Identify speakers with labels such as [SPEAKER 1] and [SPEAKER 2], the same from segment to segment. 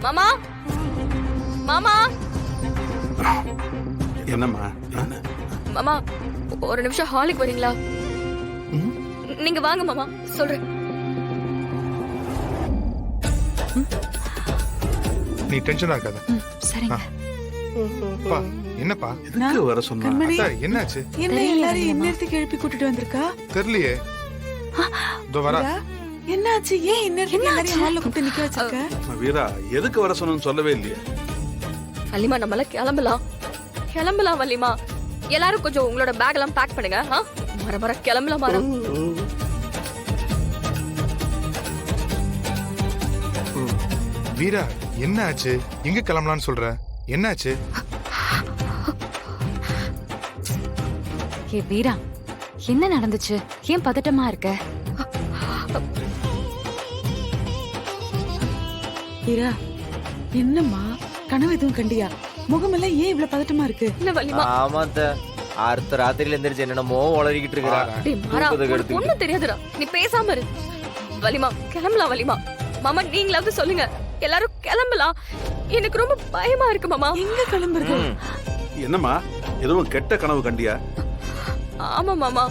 [SPEAKER 1] மாமா மாமா
[SPEAKER 2] என்னம்மா?
[SPEAKER 1] மாமா ஒரு நிமிஷம் ஹாலுக்கு வரீங்களா? நீங்க வாங்க மாமா, சொல்றேன்.
[SPEAKER 3] நீ டென்ஷனா இருக்காத.
[SPEAKER 4] சரிங்க.
[SPEAKER 3] பா என்னப்பா
[SPEAKER 2] எதுக்கு வர சொன்னா?
[SPEAKER 5] கண்மணி,
[SPEAKER 3] அத்தா, என்னாச்சு?
[SPEAKER 5] என்ன எல்லாரும் இந்நேரத்துக்கு எழுப்பி கூட்டிட்டு வந்திருக்கா?
[SPEAKER 3] தெரியலையே. இதோ வரா.
[SPEAKER 5] வீரா, என்னாச்சு? ஏன் இந்நேரத்துக்கு எல்லாரையும் ஹால்ல கூப்பிட்டு நிக்க வச்சிருக்க?
[SPEAKER 2] வீரா, எதுக்கு வர சொன்னு சொல்லவே இல்லையே.
[SPEAKER 1] வள்ளிமா நம்மள கிளம்பலாம் வள்ளிமா. எல்லாரும் கொஞ்சம் உங்களோட பேக் எல்லாம் பேக் பண்ணுங்க. வர கிளம்பலாம் மாறா.
[SPEAKER 3] வீரா என்ன ஆச்சு? எங்க கிளம்பலாம்னு சொல்ற? என்னாச்சு?
[SPEAKER 4] ஏ வீரா, என்ன நடந்துச்சு? ஏன் பதட்டமா இருக்க?
[SPEAKER 5] வீரா, என்னம்மா கனவு எதுவும் கண்டியா? முகமெல்லாம் ஏன் இவ்வளவு பதட்டமா இருக்கு?
[SPEAKER 1] என்ன வள்ளிமா?
[SPEAKER 6] ஆமாத்த அடுத்த ராத்திரியில எந்திரிச்சு என்னென்னமோ உளறிக்கிட்டு இருக்கிறா.
[SPEAKER 1] டேய் மாறா, உனக்கு ஒண்ணும் தெரியாதுடா. நீ பேசாம இரு. வள்ளிமா கிளம்பலாம் வள்ளிமா. மாமா நீங்களாவது சொல்லுங்க. எல்லாரும் கிளம்பலாம். எனக்கு ரொம்ப பயமா இருக்கு மாமா.
[SPEAKER 5] எங்க கிளம்புறது?
[SPEAKER 2] என்னம்மா, எதுவும் கெட்ட கனவு கண்டியா?
[SPEAKER 1] ஆமா மாமா,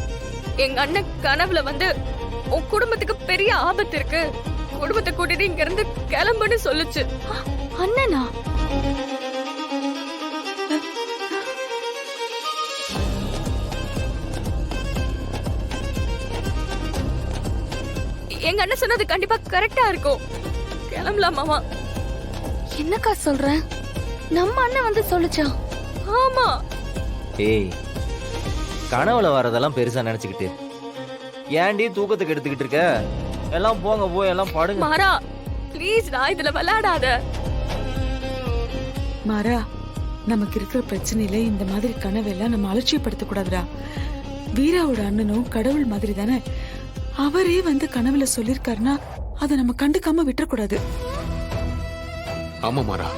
[SPEAKER 1] எங்க அண்ணன் கனவுல வந்து உன் குடும்பத்துக்கு பெரிய ஆபத்து இருக்கு, குடும்பத்தை கூட்டிட்டு இங்க இருந்து கிளம்புன்னு சொல்லுச்சு.
[SPEAKER 4] அண்ணனா?
[SPEAKER 1] எங்க அண்ணன் சொன்னது கண்டிப்பா கரெக்டா இருக்கும். கிளம்பலாம் மாமா.
[SPEAKER 4] என்னக்கா சொல்ற? நம்ம அண்ணன் வந்து சொல்லுச்சா?
[SPEAKER 1] ஆமா.
[SPEAKER 6] ஏய், கனவுல வரதெல்லாம் பெருசா நினைச்சுக்கிட்டு ஏன்டி தூக்கத்துக்கு எடுத்துக்கிட்டு இருக்க? எல்லாம் போங்க, போய் எல்லாம் படுங்க.
[SPEAKER 1] மாறா ப்ளீஸ், நான் இதுல விளையாடாத.
[SPEAKER 5] மாறா, நமக்கு இருக்கிற பிரச்சனையில இந்த மாதிரி கனவெல்லாம் நம்ம அலட்சியப்படுத்த கூடாதுடா. வீராவோட அண்ணனும் கடவுள் மாதிரி தானே. அவரே வந்து கனவுல சொல்லிருக்காருன்னா அதை நம்ம கண்டுக்காம விட்டுறக்கூடாது.
[SPEAKER 7] ஆமா மாறா.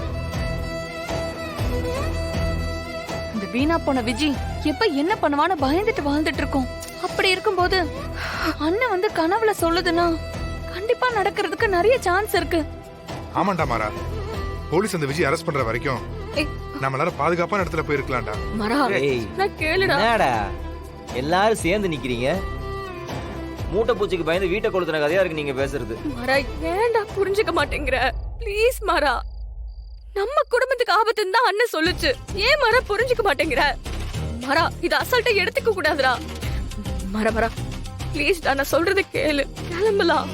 [SPEAKER 4] இந்த வீணா போன விஜி எப்ப என்ன பண்ணுவான்னு பயந்துட்டு வாழ்ந்துட்டு இருக்கோம். அப்படி இருக்கும்போது அண்ணன் வந்து கனவுல சொல்லுதுன்னா கண்டிப்பா நடக்கிறதுக்கு நிறைய சான்ஸ் இருக்கு.
[SPEAKER 3] ஆமாண்டா மாறா. போலீஸ் அந்த விஜய் அரெஸ்ட் பண்ற வரைக்கும்
[SPEAKER 1] ஏய்.
[SPEAKER 3] நம்ம எல்லாரும் பாதுகாப்பான இடத்துல போயிருக்கலாம்டா.
[SPEAKER 1] மாறா
[SPEAKER 6] ஏய்,
[SPEAKER 1] நான் கேளுடா.
[SPEAKER 6] என்னடா எல்லாரும் சேர்ந்து நிக்கிறீங்க? மூட்டை பூச்சிக்கு பயந்து வீட்டை கொளுத்துன கதையா இருக்கு நீங்க பேசுறது.
[SPEAKER 1] மாறா ஏன்டா புரிஞ்சுக்க மாட்டேங்கிற? ப்ளீஸ் மாறா, நம்ம குடும்பத்துக்கு ஆபத்துன்னு தான் அண்ணன் சொல்லுச்சு. ஏன் மாறா புரிஞ்சுக்க மாட்டேங்கிற? மாறா இது அசால்ட்டா எடுத்துக்க கூடாதுடா. மாறா ப்ளீஸ் நான் சொல்றதை கேளு. கிளம்பலாம்.